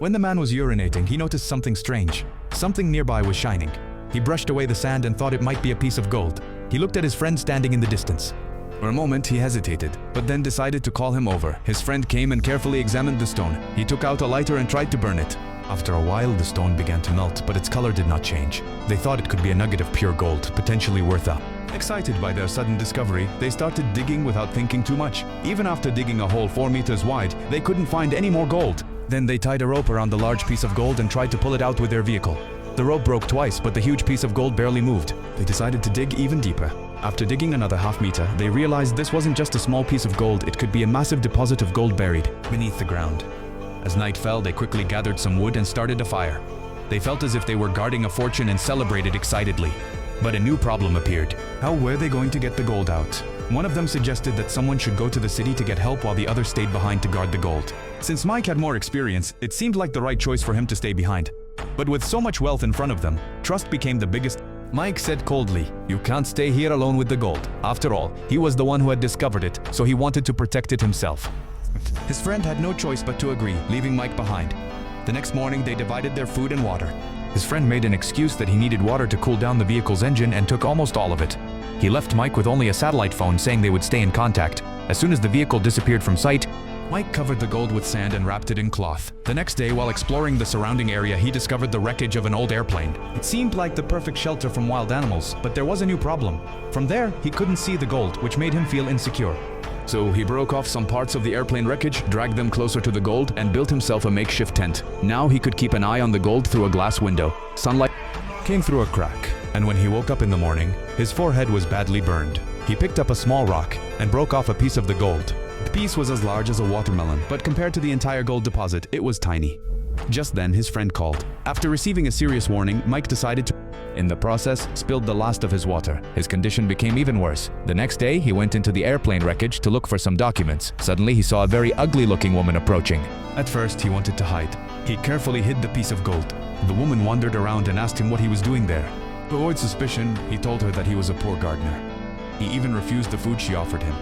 When the man was urinating, he noticed something strange. Something nearby was shining. He brushed away the sand and thought it might be a piece of gold. He looked at his friend standing in the distance. For a moment, he hesitated, but then decided to call him over. His friend came and carefully examined the stone. He took out a lighter and tried to burn it. After a while, the stone began to melt, but its color did not change. They thought it could be a nugget of pure gold, potentially worth a... Excited by their sudden discovery, they started digging without thinking too much. Even after digging a hole 4 meters wide, they couldn't find any more gold. Then they tied a rope around the large piece of gold and tried to pull it out with their vehicle. The rope broke twice, but the huge piece of gold barely moved. They decided to dig even deeper. After digging another half-meter, they realized this wasn't just a small piece of gold, it could be a massive deposit of gold buried beneath the ground. As night fell, they quickly gathered some wood and started a fire. They felt as if they were guarding a fortune and celebrated excitedly. But a new problem appeared. How were they going to get the gold out? One of them suggested that someone should go to the city to get help while the other stayed behind to guard the gold. Since Mike had more experience, it seemed like the right choice for him to stay behind. But with so much wealth in front of them, trust became the biggest. Mike said coldly, "You can't stay here alone with the gold. After all, he was the one who had discovered it, so he wanted to protect it himself." His friend had no choice but to agree, leaving Mike behind. The next morning, they divided their food and water. His friend made an excuse that he needed water to cool down the vehicle's engine and took almost all of it. He left Mike with only a satellite phone, saying they would stay in contact. As soon as the vehicle disappeared from sight, Mike covered the gold with sand and wrapped it in cloth. The next day, while exploring the surrounding area, he discovered the wreckage of an old airplane. It seemed like the perfect shelter from wild animals, but there was a new problem. From there, he couldn't see the gold, which made him feel insecure. So he broke off some parts of the airplane wreckage, dragged them closer to the gold, and built himself a makeshift tent. Now he could keep an eye on the gold through a glass window. Sunlight came through a crack, and when he woke up in the morning, his forehead was badly burned. He picked up a small rock and broke off a piece of the gold. The piece was as large as a watermelon, but compared to the entire gold deposit, it was tiny. Just then, his friend called. After receiving a serious warning, Mike decided to, in the process, spilled the last of his water. His condition became even worse. The next day, he went into the airplane wreckage to look for some documents. Suddenly, he saw a very ugly-looking woman approaching. At first, he wanted to hide. He carefully hid the piece of gold. The woman wandered around and asked him what he was doing there. To avoid suspicion, he told her that he was a poor gardener. He even refused the food she offered him.